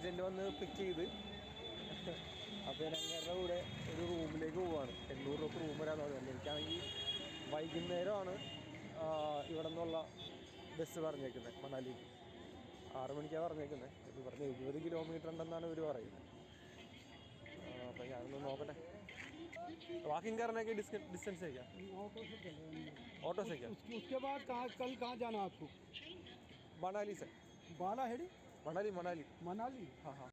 Agent വന്ന് പിക്ക് ചെയ്ത്. അപ്പോൾ ഞാൻ അങ്ങേരുടെ കൂടെ ഒരു റൂമിലേക്ക് പോവുകയാണ്. 800 രൂപ റൂം വരാമെന്ന് പറഞ്ഞത്. എനിക്കാണെങ്കിൽ വൈകുന്നേരമാണ് ഇവിടെ നിന്നുള്ള ബസ് പറഞ്ഞേക്കുന്നത് മണാലിക്ക്. 6 മണിക്കാണ് പറഞ്ഞേക്കുന്നത്. ഇത് പറഞ്ഞ് 70 കിലോമീറ്റർ ഉണ്ടെന്നാണ് ഇവർ പറയുന്നത്. അപ്പോൾ ഞാനൊന്ന് നോക്കട്ടെ. वॉकिंग करने की डिस्टेंस है क्या? ऑटो से चले ऑटो से क्या? उसके बाद कल कहाँ जाना है आपको? मनाली से. बाला हेड़ी मनाली मनाली. मनाली। हाँ हाँ.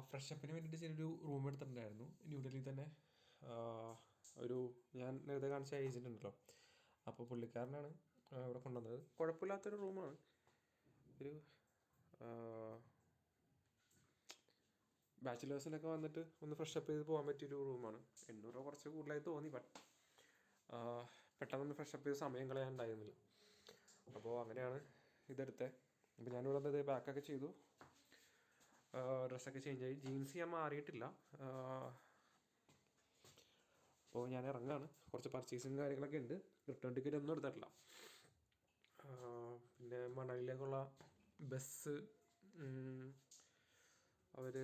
ഫ്രഷപ്പിന് വേണ്ടിയിട്ട് ചെറിയൊരു റൂം എടുത്തിട്ടുണ്ടായിരുന്നു ന്യൂഡൽഹിയിൽ തന്നെ. ഒരു ഞാൻ നേരത്തെ കാണിച്ച ഏജൻറ്റ് ഉണ്ടല്ലോ, അപ്പോൾ പുള്ളിക്കാരനാണ് ഇവിടെ കൊണ്ടുവന്നത്. കുഴപ്പമില്ലാത്തൊരു റൂമാണ്. ഒരു ബാച്ചിലേഴ്സിനൊക്കെ വന്നിട്ട് ഒന്ന് ഫ്രഷപ്പ് ചെയ്ത് പോകാൻ പറ്റിയൊരു റൂമാണ്. 800 രൂപ കുറച്ച് കൂടുതലായി തോന്നി. ബട്ട് പെട്ടെന്നൊന്ന് ഫ്രഷപ്പ് ചെയ്ത് സമയം കളയാനുണ്ടായിരുന്നില്ല. അപ്പോൾ അങ്ങനെയാണ് ഇതെടുത്തത്. അപ്പോൾ ഞാനിവിടെ വന്നത് ബാക്കൊക്കെ ചെയ്തു, ഡ്രസ്സൊക്കെ ചേഞ്ച് ആയി. ജീൻസ് ഞാൻ മാറിയിട്ടില്ല. അപ്പോൾ ഞാൻ ഇറങ്ങാണ്. കുറച്ച് പർച്ചേസും കാര്യങ്ങളൊക്കെ ഉണ്ട്. റിട്ടേൺ ടിക്കറ്റ് ഒന്നും എടുത്തിട്ടില്ല. പിന്നെ മണാലിയിലേക്കുള്ള ബസ് അവർ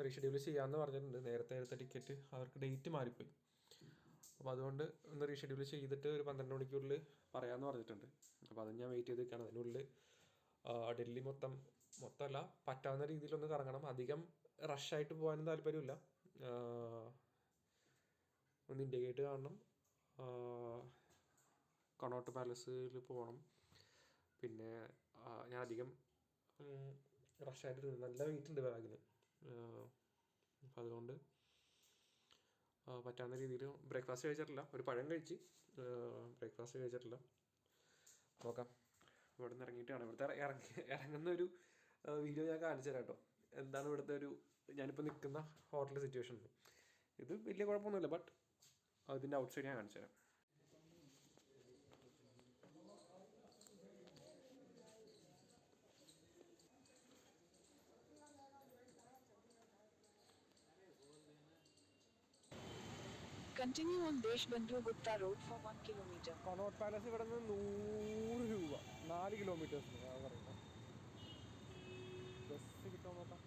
റീഷെഡ്യൂൾ ചെയ്യാമെന്ന് പറഞ്ഞിട്ടുണ്ട്. നേരത്തെ എടുത്ത ടിക്കറ്റ് അവർക്ക് ഡേറ്റ് മാറിപ്പോയി. അപ്പോൾ അതുകൊണ്ട് ഒന്ന് റീഷെഡ്യൂൾ ചെയ്തിട്ട് ഒരു 12 മണിക്കൂറിൽ പറയാമെന്ന് പറഞ്ഞിട്ടുണ്ട്. അപ്പോൾ അത് ഞാൻ വെയിറ്റ് ചെയ്ത് നിൽക്കുകയാണ്. അതിനുള്ളിൽ ഡൽഹി മൊത്തമല്ല, പറ്റാവുന്ന രീതിയിലൊന്ന് കറങ്ങണം. അധികം റഷായിട്ട് പോകാനും താല്പര്യമില്ല. ഒന്ന് ഇന്ത്യ ഗേറ്റ് കാണണം, കണോട്ട് പാലസിൽ പോകണം. പിന്നെ ഞാൻ അധികം റഷായിട്ട് നല്ല വെയിറ്റ് ഉണ്ട് ബാഗിന്. അപ്പം അതുകൊണ്ട് പറ്റാവുന്ന രീതിയിൽ ബ്രേക്ക്ഫാസ്റ്റ് കഴിച്ചിട്ടില്ല. ഒരു പഴം കഴിച്ച്, ബ്രേക്ക്ഫാസ്റ്റ് കഴിച്ചിട്ടില്ല. നോക്കാം. ഇവിടെ നിന്ന് ഇറങ്ങിയിട്ടാണ്. ഇവിടുത്തെ ഇറങ്ങുന്ന ഒരു വീഡിയോ ഞാൻ കാണിച്ചു തരാം കേട്ടോ. എന്താണ് ഇവിടുത്തെ ഒരു ഞാനിപ്പോൾ നിൽക്കുന്ന ഹോട്ടൽ സിറ്റുവേഷൻ. ഇത് വലിയ കുഴപ്പമൊന്നുമില്ല, ബട്ട് അതിൻ്റെ ഔട്ട് സൈഡ് ഞാൻ കാണിച്ചു തരാം. Continue on Deshbandhu Gupta Road for 1 kilometer. Cannot palace ഇവിടെ നിന്ന് 100 രൂപ, 4 കിലോമീറ്റേഴ്സ് പറയുന്നത്. ബസ് കിട്ടുമോ നോക്കാം.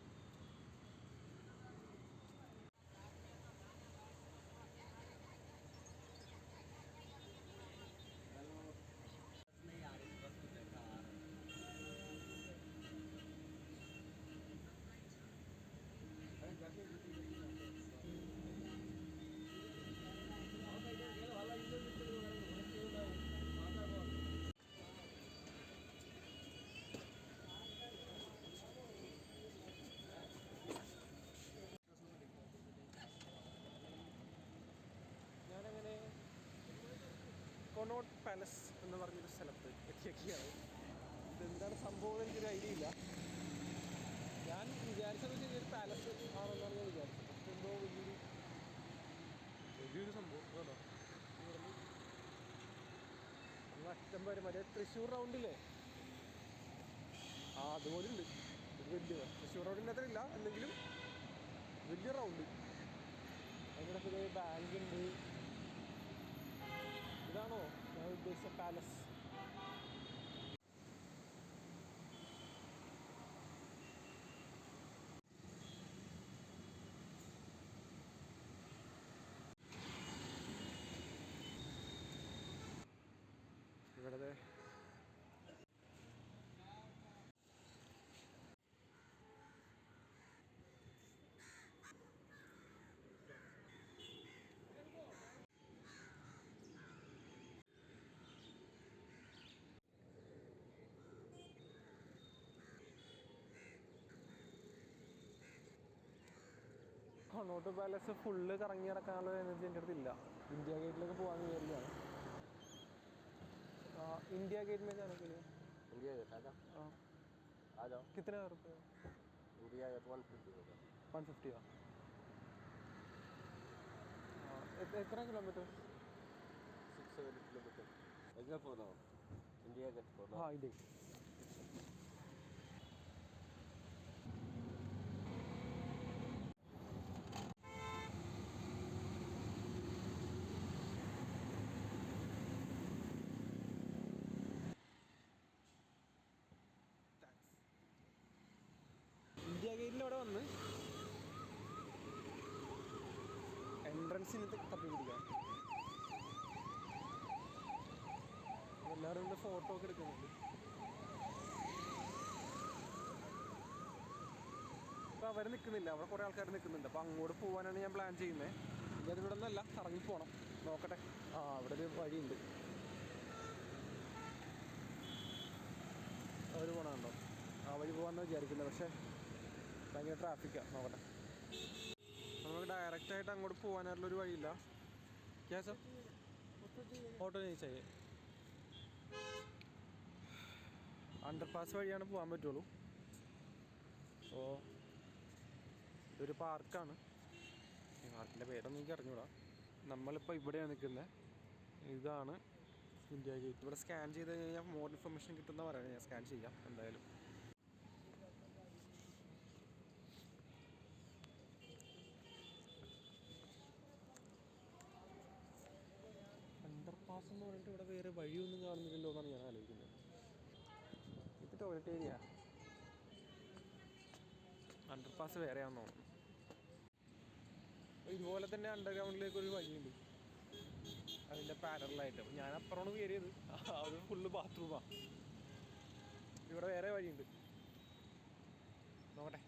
ഞാനങ്ങനെ കൊണോട്ട് പാലസ് എന്ന് പറഞ്ഞൊരു സ്ഥലത്ത് എത്തിയൊക്കെയാണ്. ഇതെന്താണ് സംഭവം എനിക്കൊരു ഐഡിയ ഇല്ല. ഞാൻ വിചാരിച്ചത് ചെറിയൊരു പാലസ് ആണെന്നാണ് ഞാൻ വിചാരിച്ചത്. പക്ഷെ എന്തോ വലിയൊരു സംഭവം കേട്ടോ. അങ്ങ് അറ്റം വരെ മറ്റേ തൃശ്ശൂർ റൗണ്ടില്ലേ, അതുപോലെ ഉണ്ട്. ഇത് വലിയ തൃശ്ശൂർ റൗണ്ടിൻ്റെ അത്ര ഇല്ല, എന്തെങ്കിലും വലിയ റൗണ്ട്. അതിൻ്റെ ഒരു ബാങ്ക് ഉണ്ട്. ഇതാണോ ഞാൻ ഉദ്ദേശിച്ച പാലസ്? ഇവിടുത്തെ കനോട്ട് പാലസ് ഫുള്ള് കറങ്ങി നടക്കാനുള്ള എനർജി എൻ്റെ അടുത്തില്ല. इंडिया गेट लेके പോകാൻ വിചാരിക്കുകയാണ്. इंडिया गेट में जाने के लिए इंडिया गेट आ जाओ। हाँ आ जाओ। कितने रुपये? इंडिया गेट 150 होगा। 150 का. എത്ര kilometre? 6-7 kilometer. Exam for now. India get for now. हाँ इंडिया. ഇന്ത്യ ഗേറ്റിൻ്റെ അവിടെ വന്ന് എൻട്രൻസിന് തപ്പി പിടിക്കാം. എല്ലാവരും ഇവിടെ ഫോട്ടോ ഒക്കെ എടുക്കുന്നുണ്ട്. അപ്പോൾ അവർ നിൽക്കുന്നില്ല, അവിടെ കുറേ ആൾക്കാർ നിൽക്കുന്നുണ്ട്. അപ്പോൾ അങ്ങോട്ട് പോകാനാണ് ഞാൻ പ്ലാൻ ചെയ്യുന്നത്. ഇനി അതിവിടെ ഒന്നല്ല, ഇറങ്ങി പോകണം. നോക്കട്ടെ. ആ അവിടെ ഒരു വഴിയുണ്ട്, അവർ പോകണമുണ്ടോ? ആ വഴി പോകാമെന്ന് വിചാരിക്കുന്നത്. പക്ഷേ ഭയങ്കര ട്രാഫിക്കാണ്. നോക്കട്ടെ. നമുക്ക് ഡയറക്റ്റായിട്ട് അങ്ങോട്ട് പോകാനായിട്ടുള്ളൊരു വഴിയില്ല. ക്യാ സർ ഓട്ടോ ചോദിച്ചാൽ അണ്ടർപാസ് വഴിയാണ് പോകാൻ പറ്റുള്ളൂ. സോ ഇതൊരു പാർക്കാണ്. ഈ പാർക്കിൻ്റെ പേരൊന്നും എനിക്ക് അറിഞ്ഞൂടാ. നമ്മളിപ്പോൾ ഇവിടെയാണ് നിൽക്കുന്നത്. ഇതാണ് ഇന്ത്യ ഗേറ്റ്. ഇവിടെ സ്കാൻ ചെയ്ത് കഴിഞ്ഞാൽ മോർ ഇൻഫർമേഷൻ കിട്ടുന്ന പറയുന്നത്. ഞാൻ സ്കാൻ ചെയ്യാം എന്തായാലും. അണ്ടർപാസ് എന്ന് പറഞ്ഞിട്ട് ഇവിടെ വേറെ വഴിയൊന്നും കാണുന്നില്ലല്ലോ എന്നാണ് ഞാൻ ആലോചിക്കുന്നത്. ഇത് ടോയ്ലറ്റ് ഏരിയ. അണ്ടർപാസ് വേറെയാണെന്ന് തോന്നുന്നു. ഇതുപോലെ തന്നെ അണ്ടർഗ്രൗണ്ടിലേക്ക് ഒരു വഴിയുണ്ട് അതിൻ്റെ പാരലായിട്ട്. ഞാൻ അപ്പുറമാണ് കയറിയത്. അത് ഫുള്ള് ബാത്റൂമാണ്. ഇവിടെ വേറെ വഴിയുണ്ട്. നോക്കട്ടെ.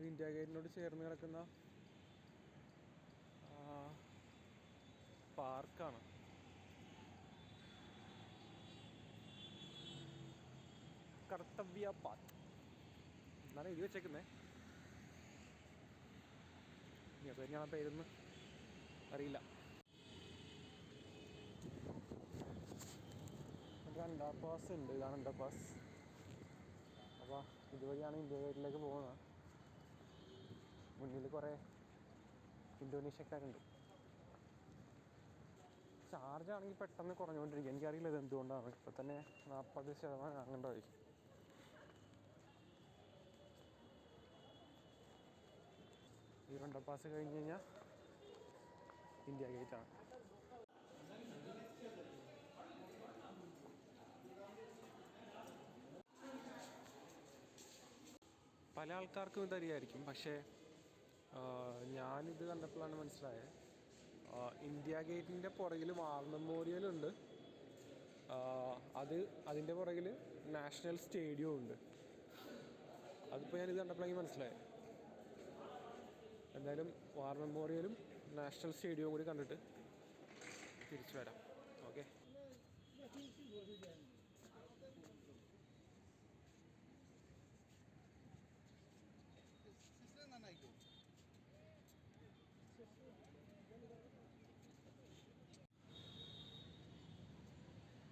ഇന്ത്യ ഗേറ്റിനോട് ചേർന്ന് കിടക്കുന്ന പാർക്കാണ്. കർത്തവ്യ പാത്ത് എന്നാണ് എഴുതി വെച്ചേക്കുന്നത്. ഇനി അത് തന്നെയാണ് പേരൊന്ന് അറിയില്ല. ഒരു അണ്ടർപാസ് ഉണ്ട്. ഇതാണ് അണ്ടർപാസ്. അപ്പോൾ ഇതുവഴിയാണ് ഇന്ത്യ ഗേറ്റിലേക്ക് പോകുന്നത്. മുന്നിൽ കുറേ ഇന്തോനേഷ്യക്കാരുണ്ട്. ചാർജ് ആണെങ്കിൽ പെട്ടെന്ന് കുറഞ്ഞുകൊണ്ടിരിക്കും. എനിക്കറിയില്ല ഇത് എന്തുകൊണ്ടാണ്. ഇപ്പം തന്നെ 40% അങ്ങോട്ടായി. ഈ അണ്ടർപാസ് കഴിഞ്ഞ് കഴിഞ്ഞാൽ ഇന്ത്യ ഗേറ്റാണ്. പല ആൾക്കാർക്കും ഇതറിയായിരിക്കും. പക്ഷേ ഞാനിത് കണ്ടപ്പോഴാണ് മനസ്സിലായത്. ഇന്ത്യ ഗേറ്റിൻ്റെ പുറകിൽ വാർ മെമ്മോറിയലുണ്ട്. അതിൻ്റെ പുറകിൽ നാഷണൽ സ്റ്റേഡിയവും ഉണ്ട്. അതിപ്പോൾ ഞാനിത് കണ്ടപ്പോഴേക്കും മനസ്സിലായത്. എന്തായാലും വാർ മെമ്മോറിയലും നാഷണൽ സ്റ്റേഡിയവും കൂടി കണ്ടിട്ട് തിരിച്ചു വരാം. ഓക്കെ.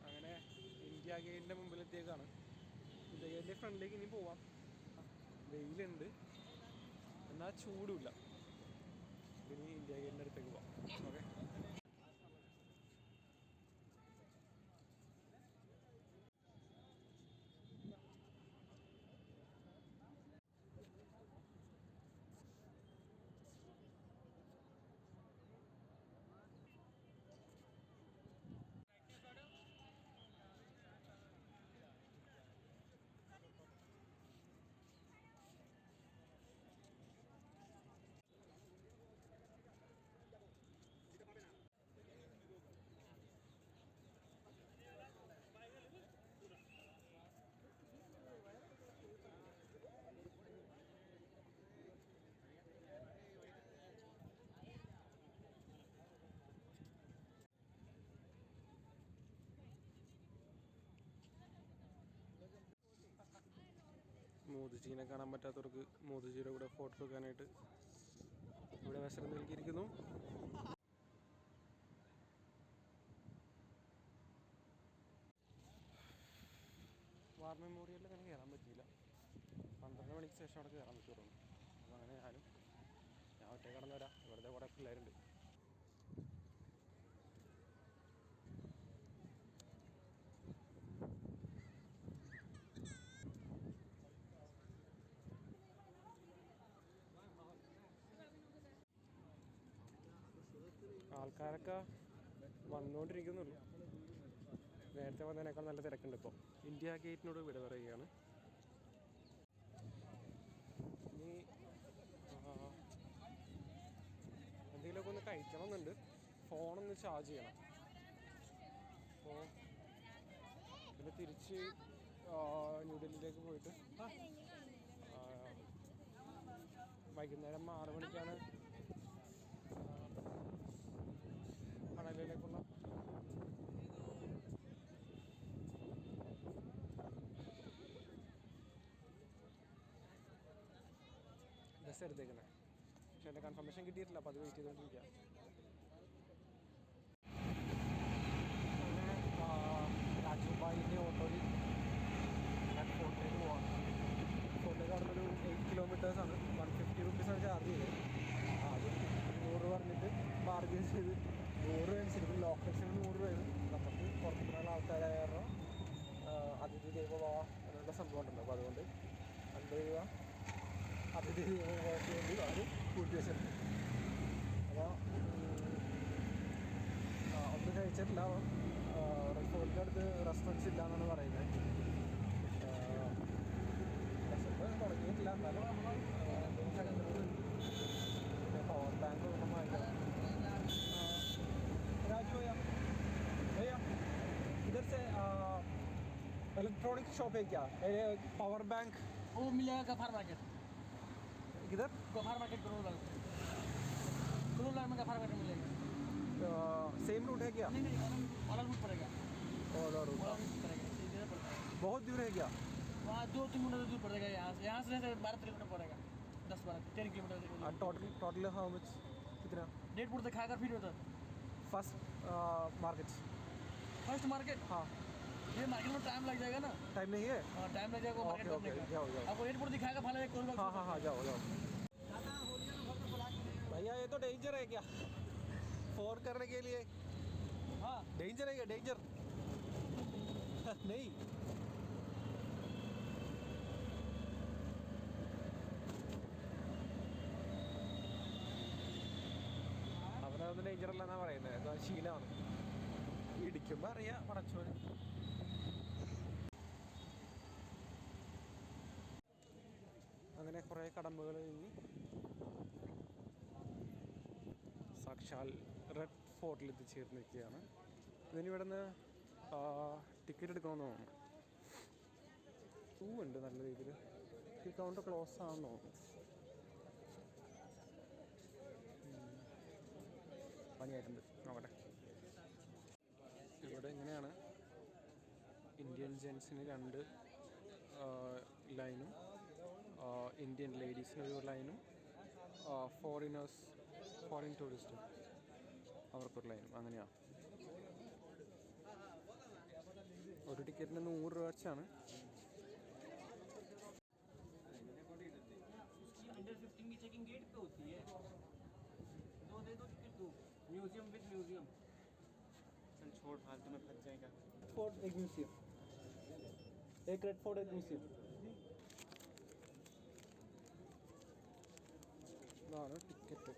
അങ്ങനെ ഇന്ത്യ ഗേറ്റിൻ്റെ മുമ്പിലെത്തിയേക്കാണ്. ഇന്ത്യ ഗേറ്റിൻ്റെ ഫ്രണ്ടിലേക്ക് ഇനി പോവാം. വെയിലുണ്ട് എന്നാൽ ചൂടുമില്ല. ഇനി ഇന്ത്യ ഗേറ്റിൻ്റെ അടുത്തേക്ക് പോവാം. ഓക്കെ. മോദിജീനെ കാണാൻ പറ്റാത്തവർക്ക് മോദിജിയുടെ കൂടെ ഫോട്ടോ എടുക്കാനായിട്ട് ഇവിടെ അവസരം നൽകിയിരിക്കുന്നു. വാർ മെമ്മോറിയലിൽ തന്നെ സ്റ്റേഷൻ അവിടെ കയറാൻ പറ്റുള്ളൂ. അപ്പോൾ അങ്ങനെ ഞാൻ ഒറ്റ കടന്നു വരാം. ഇവിടുത്തെ കുറേ പിള്ളേരുണ്ട്. ആൾക്കാരൊക്കെ വന്നുകൊണ്ടിരിക്കുന്നുള്ളൂ. നേരത്തെ വന്നതിനേക്കാൾ നല്ല തിരക്കുണ്ട് ഇപ്പോൾ. ഇന്ത്യ ഗേറ്റിനോട് വിട പറയുകയാണ്. ഇനി എന്തെങ്കിലുമൊക്കെ ഒന്ന് കഴിക്കണമെന്നുണ്ട്. ഫോണൊന്ന് ചാർജ് ചെയ്യണം. അപ്പോൾ പിന്നെ തിരിച്ച് ന്യൂഡൽഹിയിലേക്ക് പോയിട്ട് വൈകുന്നേരം 6 മണിക്കാണ് മണലിലേക്കുള്ള ബസ് എടുത്തേക്കുന്നത്. പക്ഷെ എൻ്റെ കൺഫർമേഷൻ കിട്ടിയിട്ടില്ല. അപ്പോൾ അത് വെയിറ്റ് ചെയ്തുകൊണ്ടിരിക്കുക. അങ്ങനെ രാജുഭായിൻ്റെ ഓട്ടോയിൽ ഞാൻ ഫോർട്ടിലേക്ക് പോവാണ്. ഫോർട്ടിലേക്ക് അവിടെ ഒരു 8 കിലോമീറ്റേഴ്സാണ്. 150 റുപ്പീസാണ് ചാർജ് ചെയ്തത്. ആദ്യം 100 പറഞ്ഞിട്ട് ബാർഗെയിൻ ചെയ്ത് 100 രൂപ അനുസരിച്ച് ലോക്കൽസിന് 100 രൂപയാണ്. നമുക്ക് പുറത്തുനിന്നുള്ള ആൾക്കാരായ കാരണം അതിഥി ദേവോ എന്നുള്ള സംഭവം ഉണ്ടല്ലോ. അപ്പോൾ അതുകൊണ്ട് 50 രൂപ അതിഥി ദേവോക്ക് വേണ്ടി അത് കൂട്ടി വെച്ചിട്ടുണ്ട്. അപ്പോൾ ഒന്നും കഴിച്ചിട്ടില്ല. റിസോർട്ടിൻ്റെ അടുത്ത് റെസ്റ്റോറൻറ്റ്സ് ഇല്ല എന്നാണ് പറയുന്നത്. റെസ്റ്റോറൻറ്റ് തുടങ്ങിയിട്ടില്ല. എന്നാലും പിന്നെ പവർ ബാങ്ക് ഒന്നും വാങ്ങിക്കണം. राजू भैया इधर से इलेक्ट्रॉनिक शॉप है क्या? पावर बैंक वो मिलेगा गफार मार्केट. किधर? गफार मार्केट कुरुल में गफार मार्केट मिलेगा. सेम रूट है क्या? नहीं अलग रूट पड़ेगा. और रूट पड़ेगा. बहुत दूर है क्या? वहाँ 2-3 किलोमीटर दूर पड़ेगा. यहाँ से 12 किलोमीटर पड़ेगा. 10-12 किलोमीटर. Total how much? कितना? 1.5 फुट दिखाकर फिर उधर फर्स्ट मार्केट. First market. हाँ ये मार्केट में टाइम लग जाएगा ना. टाइम नहीं है? हाँ टाइम लग जाएगा मार्केट ओके में. जाओ आपको 1 फुट दिखाएगा फल. हाँ जाओ भैया. ये तो डेंजर है क्या? फोन करने के लिए? हाँ डेंजर है क्या? डेंजर नहीं. അവനതൊന്നും ഡേഞ്ചറല്ല എന്നാണ് പറയുന്നത്. അത് ശീലമാണ്. ഇടിക്കുമ്പോൾ അറിയാം പടച്ചോന്. അങ്ങനെ കുറേ കടമ്പകൾ കഴിഞ്ഞ് സാക്ഷാൽ റെഡ് ഫോർട്ടിൽ എത്തിച്ചേർന്നിരിക്കുകയാണ്. ഇതിനിവിടെ നിന്ന് ടിക്കറ്റ് എടുക്കണമെന്ന് തോന്നുന്നു. ഉണ്ട് നല്ല രീതിയിൽ. ഈ കൗണ്ടർ ക്ലോസ് ആണെന്ന് തോന്നുന്നു. പണിയായിട്ടുണ്ട്. നോക്കട്ടെ. ഇവിടെ ഇങ്ങനെയാണ്. ഇന്ത്യൻ ജെൻസിന് 2 ലൈനും ഇന്ത്യൻ ലേഡീസിന് 1 ലൈനും ഫോറിൻ ടൂറിസ്റ്റും അവർക്കൊരു ലൈനും അങ്ങനെയാണ്. ഒരു ടിക്കറ്റിന് 100 രൂപ വെച്ചാണ്. Museum with museum. चल छोड़ फालतू में फंस जाएगा. फोर्ट एक म्यूजियम. एक रेड फोर्ट एक म्यूजियम. ഇതാണ് ടിക്കറ്റ്.